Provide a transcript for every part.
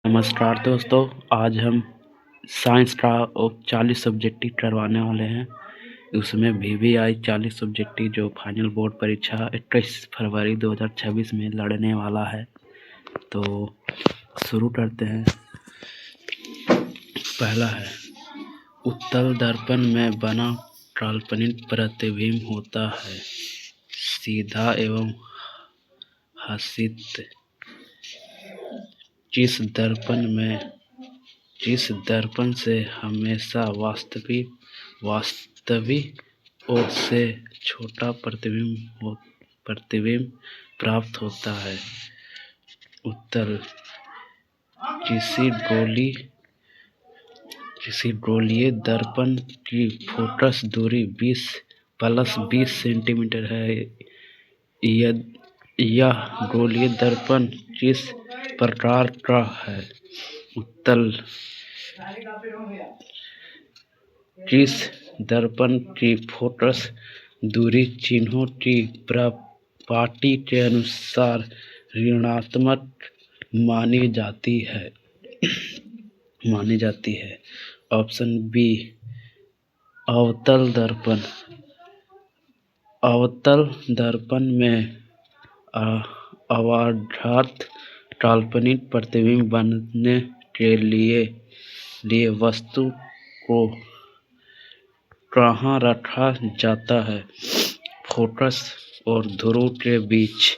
नमस्कार दोस्तों, आज हम साइंस का 40 सब्जेक्टिव करवाने वाले हैं। उसमें VVI 40 सब्जेक्टिव जो फाइनल बोर्ड परीक्षा 21 फरवरी 2026 में लड़ने वाला है। तो शुरू करते हैं। पहला है, उत्तल दर्पण में बना काल्पनिक प्रतिबिंब होता है, सीधा एवं हसित। जिस दर्पण से हमेशा वास्तविक और से छोटा प्रतिबिंब प्राप्त होता है। उत्तल किसी गोलीय दर्पण की फोकस दूरी 20 सेंटीमीटर है। यह गोलीय दर्पण किस प्रकार का है? उत्तल किस दर्पण की फोकस दूरी चिन्हों की प्रॉपर्टी के अनुसार ऋणात्मक मानी जाती है। ऑप्शन बी, अवतल दर्पण। अवतल दर्पण में अवाढव्य काल्पनिक प्रतिबिंब बनने के लिए वस्तु को कहाँ रखा जाता है? फोकस और ध्रुव के बीच।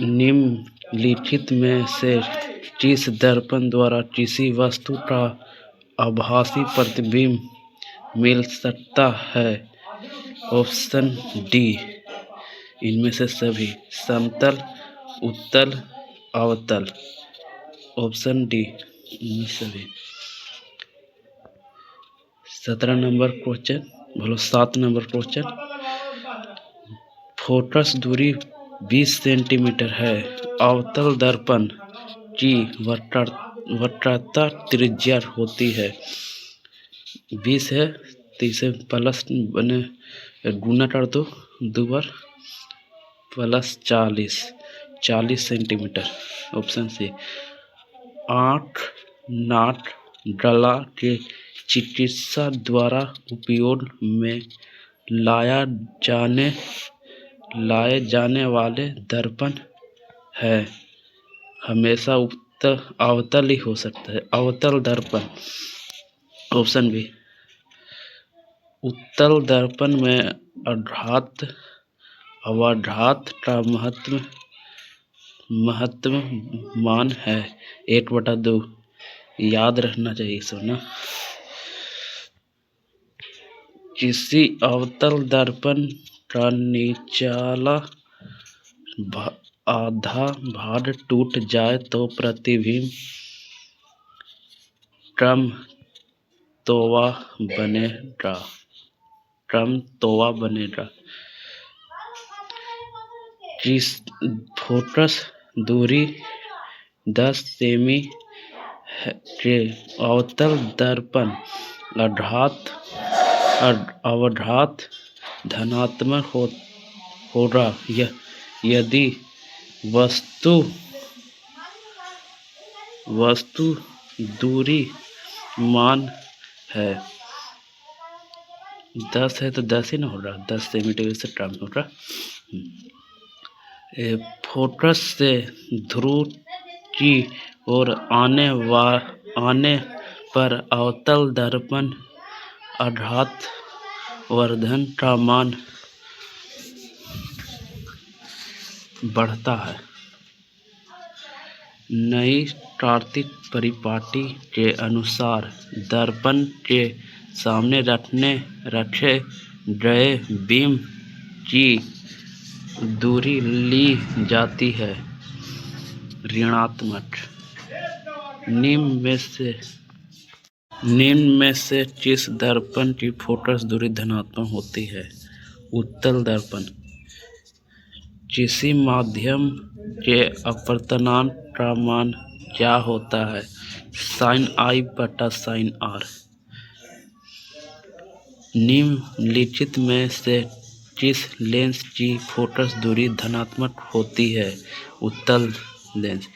निम्नलिखित में से किस दर्पण द्वारा किसी वस्तु का आभासी प्रतिबिंब मिल सकता है? ऑप्शन डी, इनमें से सभी। समतल, उत्तल, अवतल। ऑप्शन डी, इनमें सभी। 17 number question, 7 number question. Focus दूरी 20 सेंटीमीटर है। अवतल दर्पण की वक्रता त्रिज्या होती है 20 है, तो इसे प्लस बने गुना कर दो 2 बार, प्लस 40 सेंटीमीटर। Option C. आँख, नाक, गला के चिकित्सा द्वारा उपयोग में लाए जाने वाले दर्पण है, हमेशा अवतल ही हो सकता है। अवतल दर्पण। ऑप्शन बी, उत्तल दर्पण में अवाढव्य का महत्व मान है 1/2। याद रखना चाहिए सोना। किसी अवतल दर्पण का निचला आधा भाग टूट जाए तो प्रतिबिंब क्रमतोवा बनेगा। किस फोकस दूरी 10 सेमी के अवतल दर्पण अवधात धनात्मक होगा यदि वस्तु दूरी मान है 10 है तो 10 ही ना होगा, 10 सेंटीमीटर से कम होगा। फोकस से ध्रुव की ओर आने पर अवतल दर्पण आघात वर्धन का मान बढ़ता है। नई कार्तिक परिपाटी के अनुसार दर्पण के सामने रखे गए बिंब की दूरी ली जाती है ऋणात्मक। निम्न में से किस दर्पण की फोकस दूरी धनात्मक होती है? उत्तल दर्पण। किसी माध्यम के अपवर्तनांक का मान क्या होता है? sin I बटा sin R। निम्नलिखित में से किस लेंस की फोकस दूरी धनात्मक होती है? उत्तल लेंस।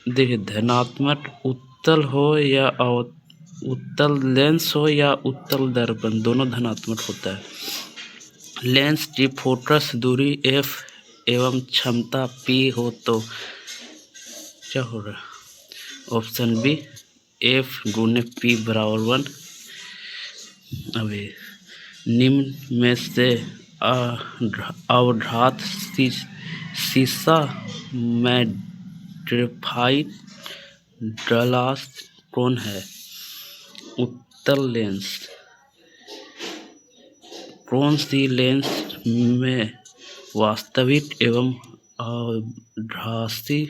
देखिए धनात्मक उत्तल हो या उत्तल लेंस हो या उत्तल दर्पण दोनों धनात्मक होता है। लेंस की फोकस दूरी f एवं क्षमता p हो तो क्या होगा? ऑप्शन बी f गुने p बराबर 1। अभी निम्न में से अवधात शीशा में ग्रेफाइट ग्लास कौन है? उत्तल लेंस। कौन सी लेंस में वास्तविक एवं आभासी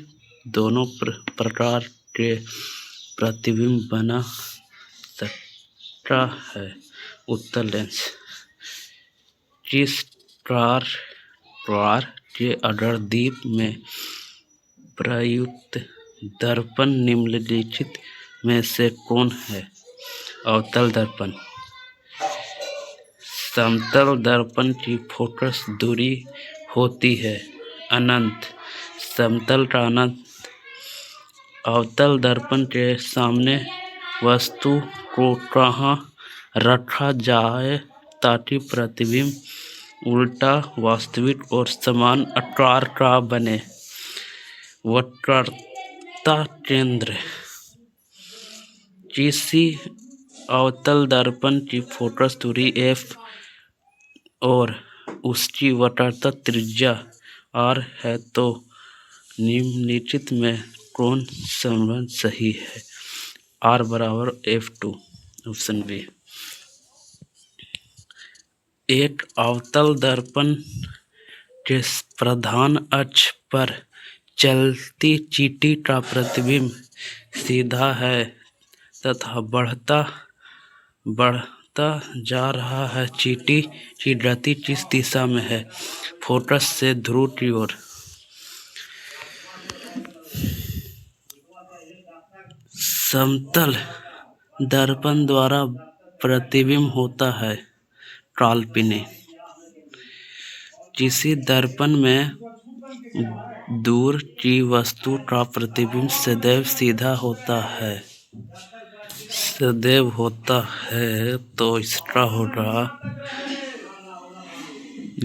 दोनों प्रकार के प्रतिबिंब बना सकता है? उत्तल लेंस। किस प्रकार के अग्रदीप में प्रयुक्त दर्पण निम्नलिखित में से कौन है? अवतल दर्पण। समतल दर्पण की फोकस दूरी होती है अनंत। समतल का अनंत। अवतल दर्पण के सामने वस्तु को कहाँ रखा जाए ताकि प्रतिबिंब उल्टा वास्तविक और समान आकार का बने? वक्रता केंद्र। किसी अवतल दर्पण की फोकस दूरी f और उसकी वक्रता त्रिज्या r है तो निम्नलिखित में कौन संबंध सही है? r बराबर f2। Option B. एक अवतल दर्पण के प्रधान अक्ष पर चलती चींटी का प्रतिबिंब सीधा है तथा बढ़ता जा रहा है। चींटी की गति किस दिशा में है? फोकस से ध्रुव की ओर। समतल दर्पण द्वारा प्रतिबिंब होता है काल्पनिक। किसी दर्पण में दूर की वस्तु का प्रतिबिंब सदैव सीधा होता है। सदैव होता है तो इसका होगा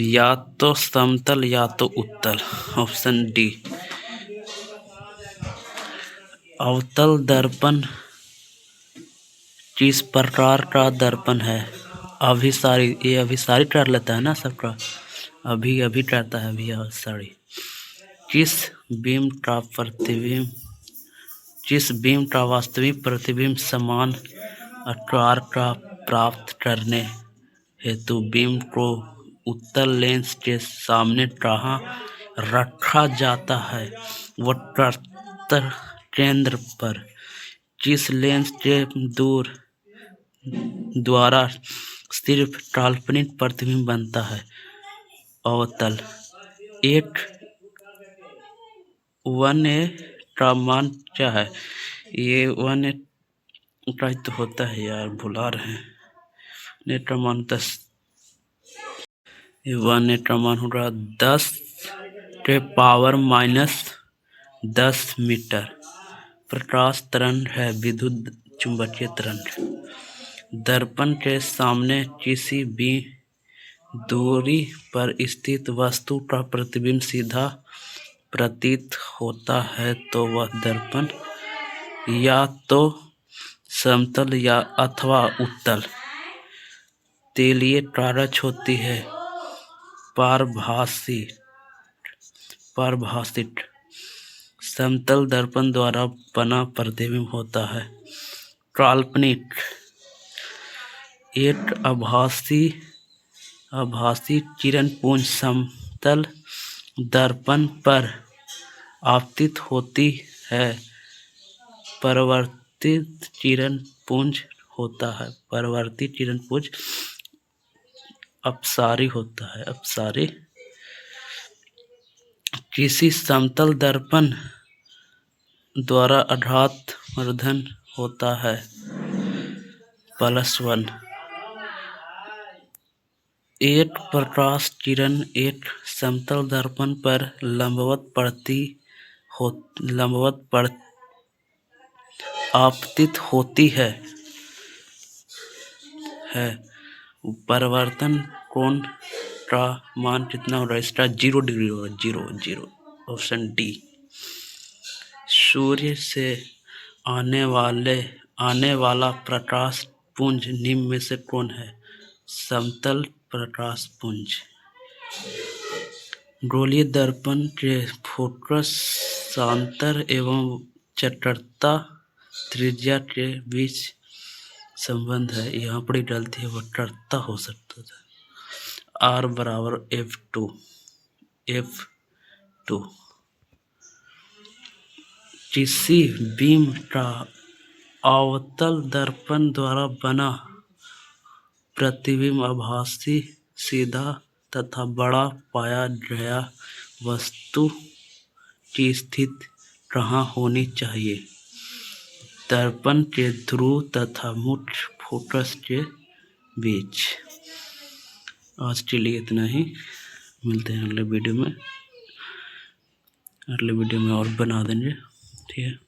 या तो समतल या तो उत्तल। Option D. अवतल दर्पण किस प्रकार का दर्पण है? अभिसारी कर लेता है ना सबका। अभी करता है अभी अभिसारी। किस बीम का वास्तविक प्रतिबिंब समान आकार का प्राप्त करने हेतु बीम को उत्तल लेंस के सामने कहाँ रखा जाता है? वक्रता केंद्र पर। किस लेंस के द्वारा सिर्फ काल्पनिक प्रतिबिंब बनता है? अवतल। 1a का मान क्या है? ये 1a का तो होता है यार, भुला रहे हैं। 1a का मान 10। 1a का मान होगा 10 के पावर -10 मीटर। प्रकाश तरंग है विद्युत चुंबकीय तरंग। दर्पण के सामने किसी भी दूरी पर स्थित वस्तु का प्रतिबिंब सीधा प्रतीत होता है तो वह दर्पण या तो समतल या अथवा उत्तल तलीय कागज होती है। पारभाषिक समतल दर्पण द्वारा बना प्रतिबिंब होता है। काल्पनिक एक आभासी किरणपुंज समतल दर्पण पर आपतित होती है। परावर्तित किरणपुंज होता है। परावर्तित किरणपुंज अपसारी होता है। अपसारी। किसी समतल दर्पण द्वारा आघात वर्धन होता है। +1। एक प्रकाश किरण एक समतल दर्पण पर लंबवत आपतित होती है परिवर्तन कोण का मान कितना हो रहा है? इसका 0 डिग्री हो रहा है, 0 ऑप्शन डी। सूर्य से आने वाला प्रकाश पुंज निम्न में से कौन है? समतल प्रकाश पुंज। गोलीय दर्पण के फोकस सांतर एवं चक्करता त्रिज्या के बीच संबंध है। यहाँ पर गलती है, वक्रता हो सकता था। R बराबर F2। किसी बीम का अवतल दर्पण द्वारा बना प्रतिबिंब आभासी, सीधा तथा बड़ा पाया गया वस्तु की स्थिति कहाँ होनी चाहिए? दर्पण के ध्रुव तथा मुख्य फोकस के बीच। आज के लिए इतना ही, मिलते हैं अगले वीडियो में। अगले वीडियो में और बना देंगे, ठीक है।